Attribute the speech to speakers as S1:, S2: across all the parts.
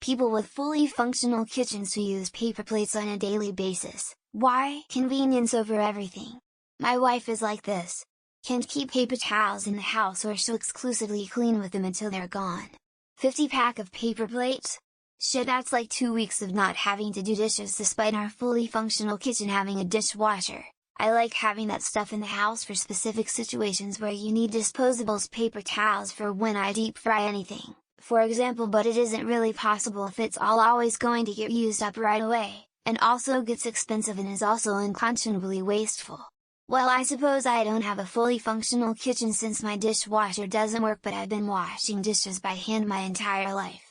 S1: people with fully functional kitchens who use paper plates on a daily basis. Why? Convenience over everything. My wife is like this. Can't keep paper towels in the house or she'll exclusively clean with them until they're gone. 50 pack of paper plates? Shit, that's like 2 weeks of not having to do dishes despite our fully functional kitchen having a dishwasher. I like having that stuff in the house for specific situations where you need disposables, paper towels for when I deep fry anything, for example, but it isn't really possible if it's all always going to get used up right away, and also gets expensive and is also unconscionably wasteful. Well, I suppose I don't have a fully functional kitchen since my dishwasher doesn't work, but I've been washing dishes by hand my entire life.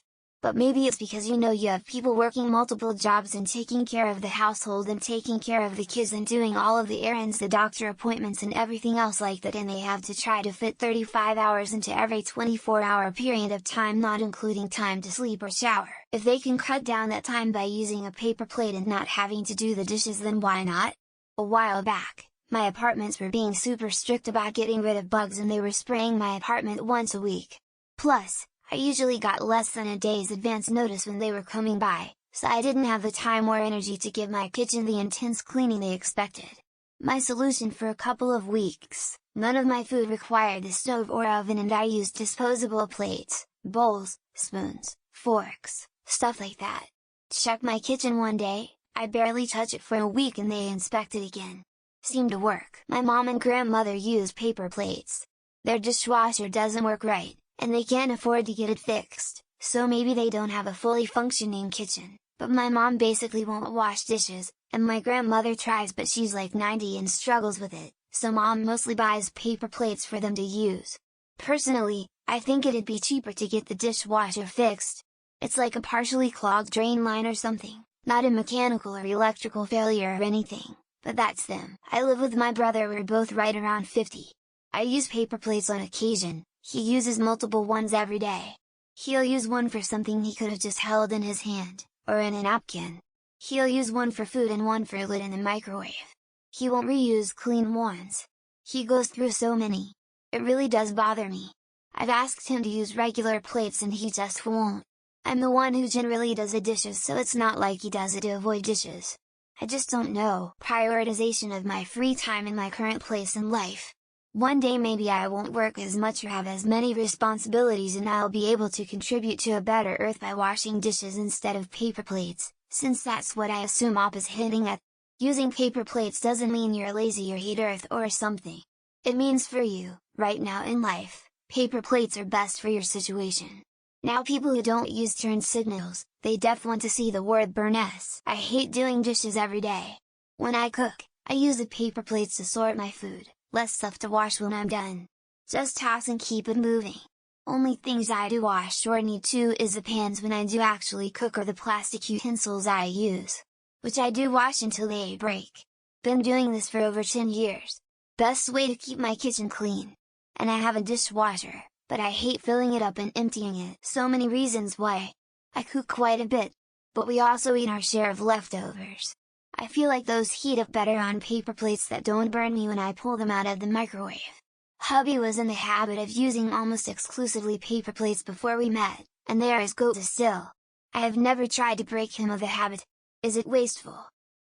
S1: But maybe it's because you have people working multiple jobs and taking care of the household and taking care of the kids and doing all of the errands, the doctor appointments and everything else like that, and they have to try to fit 35 hours into every 24-hour period of time, not including time to sleep or shower. If they can cut down that time by using a paper plate and not having to do the dishes, then why not? A while back, my apartments were being super strict about getting rid of bugs and they were spraying my apartment once a week. Plus, I usually got less than a day's advance notice when they were coming by, so I didn't have the time or energy to give my kitchen the intense cleaning they expected. My solution for a couple of weeks: none of my food required the stove or oven and I used disposable plates, bowls, spoons, forks, stuff like that. Check my kitchen one day, I barely touch it for a week and they inspect it again. Seemed to work. My mom and grandmother use paper plates. Their dishwasher doesn't work right, and they can't afford to get it fixed, so maybe they don't have a fully functioning kitchen, but my mom basically won't wash dishes, and my grandmother tries but she's like 90 and struggles with it, so mom mostly buys paper plates for them to use. Personally, I think it'd be cheaper to get the dishwasher fixed. It's like a partially clogged drain line or something, not a mechanical or electrical failure or anything, but that's them. I live with my brother, we're both right around 50. I use paper plates on occasion. He uses multiple ones every day. He'll use one for something he could have just held in his hand, or in a napkin. He'll use one for food and one for a lid in the microwave. He won't reuse clean ones. He goes through so many. It really does bother me. I've asked him to use regular plates and he just won't. I'm the one who generally does the dishes, so it's not like he does it to avoid dishes. I just don't know. Prioritization of my free time in my current place in life. One day maybe I won't work as much or have as many responsibilities and I'll be able to contribute to a better earth by washing dishes instead of paper plates, since that's what I assume Op is hinting at. Using paper plates doesn't mean you're lazy or hate earth or something. It means for you, right now in life, paper plates are best for your situation. Now people who don't use turn signals, they def want to see the word burn s. I hate doing dishes every day. When I cook, I use the paper plates to sort my food. Less stuff to wash when I'm done. Just toss and keep it moving. Only things I do wash or need to is the pans when I do actually cook or the plastic utensils I use, which I do wash until they break. Been doing this for over 10 years. Best way to keep my kitchen clean. And I have a dishwasher, but I hate filling it up and emptying it. So many reasons why. I cook quite a bit, but we also eat our share of leftovers. I feel like those heat up better on paper plates that don't burn me when I pull them out of the microwave. Hubby was in the habit of using almost exclusively paper plates before we met, and they are his go-to still. I have never tried to break him of the habit. Is it wasteful?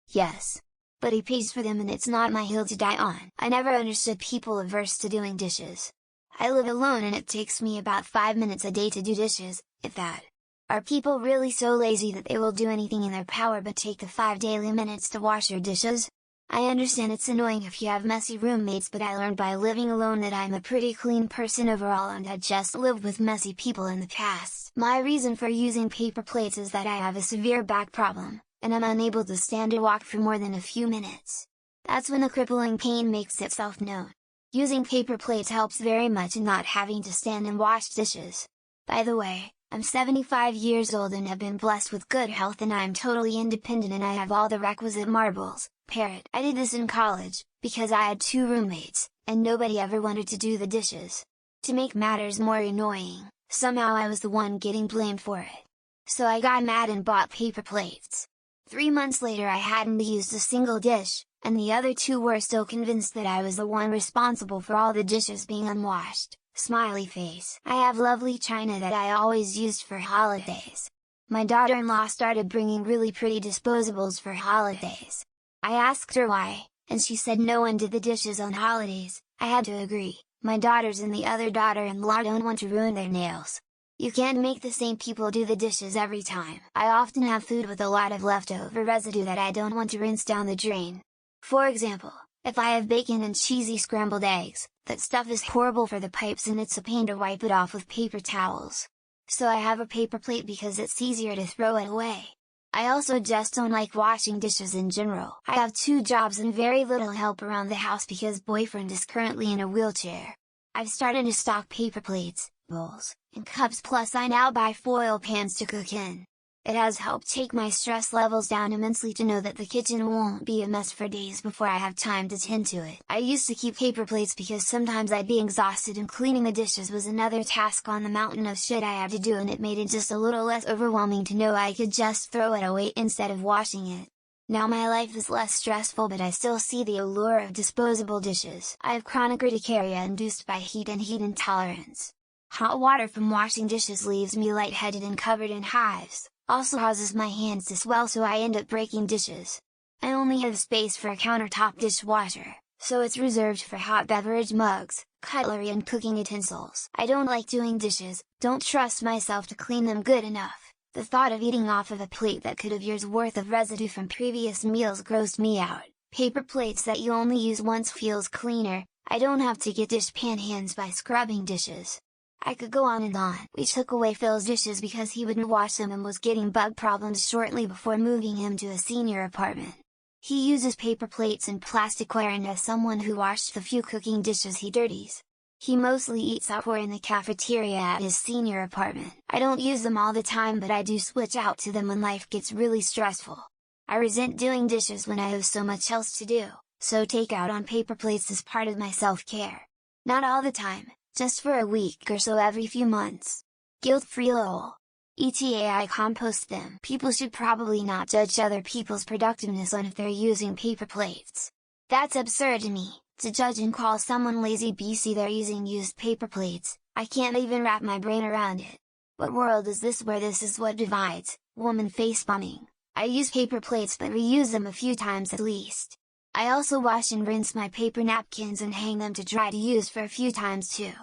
S1: Yes. But he pays for them and it's not my hill to die on. I never understood people averse to doing dishes. I live alone and it takes me about 5 minutes a day to do dishes, if that. Are people really so lazy that they will do anything in their power but take the 5 daily minutes to wash your dishes? I understand it's annoying if you have messy roommates, but I learned by living alone that I'm a pretty clean person overall and I just lived with messy people in the past. My reason for using paper plates is that I have a severe back problem, and I'm unable to stand or walk for more than a few minutes. That's when the crippling pain makes itself known. Using paper plates helps very much in not having to stand and wash dishes. By the way, I'm 75 years old and have been blessed with good health and I'm totally independent and I have all the requisite marbles, parrot. I did this in college, because I had 2 roommates, and nobody ever wanted to do the dishes. To make matters more annoying, somehow I was the one getting blamed for it. So I got mad and bought paper plates. 3 months later I hadn't used a single dish, and the other 2 were still convinced that I was the one responsible for all the dishes being unwashed. Smiley face. I have lovely china that I always used for holidays. My daughter-in-law started bringing really pretty disposables for holidays. I asked her why, and she said no one did the dishes on holidays. I had to agree, my daughters and the other daughter-in-law don't want to ruin their nails. You can't make the same people do the dishes every time. I often have food with a lot of leftover residue that I don't want to rinse down the drain. For example, if I have bacon and cheesy scrambled eggs, that stuff is horrible for the pipes and it's a pain to wipe it off with paper towels. So I have a paper plate because it's easier to throw it away. I also just don't like washing dishes in general. I have 2 jobs and very little help around the house because boyfriend is currently in a wheelchair. I've started to stock paper plates, bowls, and cups, plus I now buy foil pans to cook in. It has helped take my stress levels down immensely to know that the kitchen won't be a mess for days before I have time to tend to it. I used to keep paper plates because sometimes I'd be exhausted and cleaning the dishes was another task on the mountain of shit I had to do, and it made it just a little less overwhelming to know I could just throw it away instead of washing it. Now my life is less stressful, but I still see the allure of disposable dishes. I have chronic urticaria induced by heat and heat intolerance. Hot water from washing dishes leaves me lightheaded and covered in hives, also causes my hands to swell, so I end up breaking dishes. I only have space for a countertop dishwasher, so it's reserved for hot beverage mugs, cutlery and cooking utensils. I don't like doing dishes, don't trust myself to clean them good enough. The thought of eating off of a plate that could have years worth of residue from previous meals grossed me out. Paper plates that you only use once feels cleaner. I don't have to get dishpan hands by scrubbing dishes. I could go on and on. We took away Phil's dishes because he wouldn't wash them and was getting bug problems shortly before moving him to a senior apartment. He uses paper plates and plasticware, and as someone who washed the few cooking dishes he dirties, he mostly eats out or in the cafeteria at his senior apartment. I don't use them all the time, but I do switch out to them when life gets really stressful. I resent doing dishes when I have so much else to do, so takeout on paper plates is part of my self-care. Not all the time, just for a week or so every few months. Guilt-free lol. ETA I compost them. People should probably not judge other people's productiveness on if they're using paper plates. That's absurd to me, to judge and call someone lazy BC they're using used paper plates. I can't even wrap my brain around it. What world is this where this is what divides? Woman face bombing. I use paper plates but reuse them a few times at least. I also wash and rinse my paper napkins and hang them to dry to use for a few times too.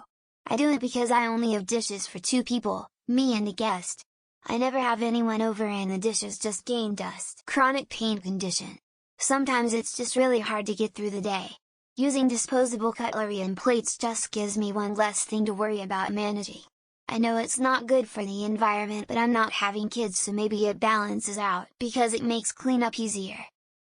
S1: I do it because I only have dishes for 2 people, me and a guest. I never have anyone over and the dishes just gain dust. Chronic pain condition. Sometimes it's just really hard to get through the day. Using disposable cutlery and plates just gives me one less thing to worry about managing. I know it's not good for the environment, but I'm not having kids, so maybe it balances out because it makes cleanup easier.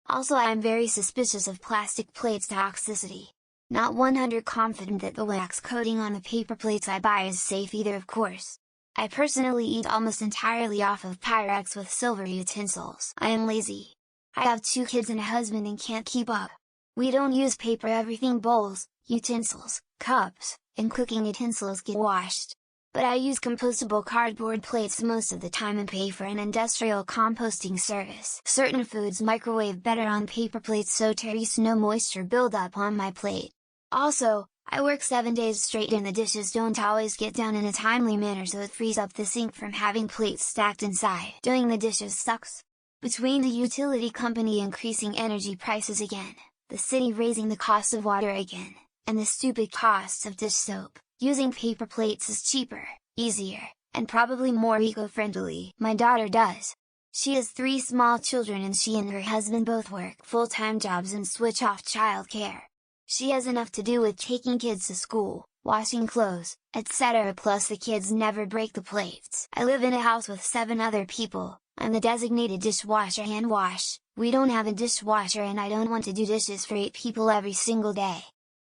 S1: Also, I am very suspicious of plastic plates' toxicity. Not 100% confident that the wax coating on the paper plates I buy is safe either, of course. I personally eat almost entirely off of Pyrex with silver utensils. I am lazy. I have 2 kids and a husband and can't keep up. We don't use paper, everything bowls, utensils, cups, and cooking utensils get washed. But I use compostable cardboard plates most of the time and pay for an industrial composting service. Certain foods microwave better on paper plates so there's no moisture buildup on my plate. Also, I work 7 days straight and the dishes don't always get done in a timely manner, so it frees up the sink from having plates stacked inside. Doing the dishes sucks. Between the utility company increasing energy prices again, the city raising the cost of water again, and the stupid costs of dish soap, using paper plates is cheaper, easier, and probably more eco-friendly. My daughter does. She has 3 small children and she and her husband both work full-time jobs and switch off childcare. She has enough to do with taking kids to school, washing clothes, etc. plus the kids never break the plates. I live in a house with 7 other people. I'm the designated dishwasher hand wash. We don't have a dishwasher and I don't want to do dishes for 8 people every single day.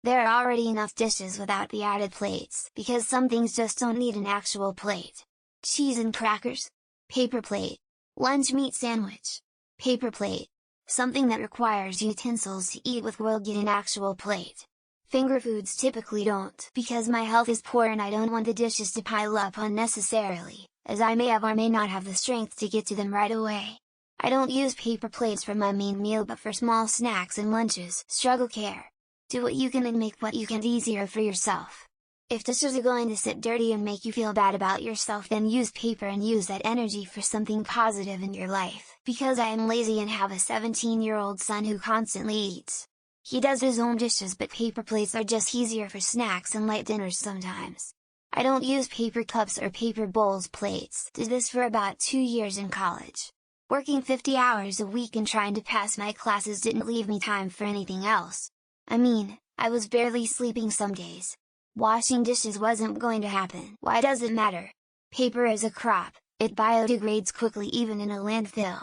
S1: There are already enough dishes without the added plates, because some things just don't need an actual plate. Cheese and crackers? Paper plate. Lunch meat sandwich? Paper plate. Something that requires utensils to eat with will get an actual plate. Finger foods typically don't, because my health is poor and I don't want the dishes to pile up unnecessarily, as I may have or may not have the strength to get to them right away. I don't use paper plates for my main meal, but for small snacks and lunches. Struggle care. Do what you can and make what you can easier for yourself. If dishes are going to sit dirty and make you feel bad about yourself, then use paper and use that energy for something positive in your life. Because I am lazy and have a 17-year-old son who constantly eats. He does his own dishes, but paper plates are just easier for snacks and light dinners sometimes. I don't use paper cups or paper bowls plates. Did this for about 2 years in college. Working 50 hours a week and trying to pass my classes didn't leave me time for anything else. I mean, I was barely sleeping some days. Washing dishes wasn't going to happen. Why does it matter? Paper is a crop, it biodegrades quickly even in a landfill.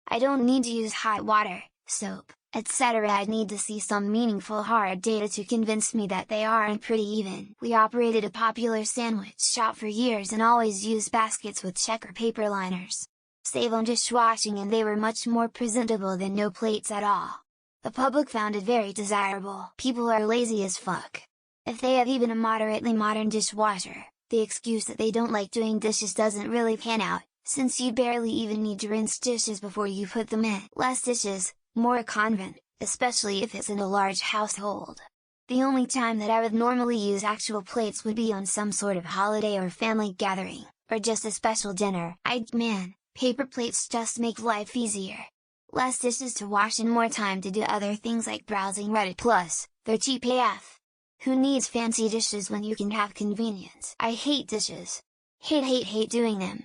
S1: I don't need to use hot water, soap, etc. I'd need to see some meaningful hard data to convince me that they aren't pretty even. We operated a popular sandwich shop for years and always used baskets with checker paper liners. Save on dishwashing, and they were much more presentable than no plates at all. The public found it very desirable. People are lazy as fuck. If they have even a moderately modern dishwasher, the excuse that they don't like doing dishes doesn't really pan out, since you barely even need to rinse dishes before you put them in. Less dishes, more a convent, especially if it's in a large household. The only time that I would normally use actual plates would be on some sort of holiday or family gathering, or just a special dinner. Man, paper plates just make life easier. Less dishes to wash and more time to do other things like browsing Reddit. Plus, they're cheap AF. Who needs fancy dishes when you can have convenience? I hate dishes. Hate doing them.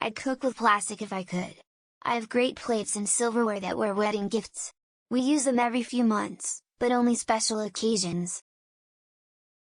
S1: I'd cook with plastic if I could. I have great plates and silverware that were wedding gifts. We use them every few months, but only special occasions.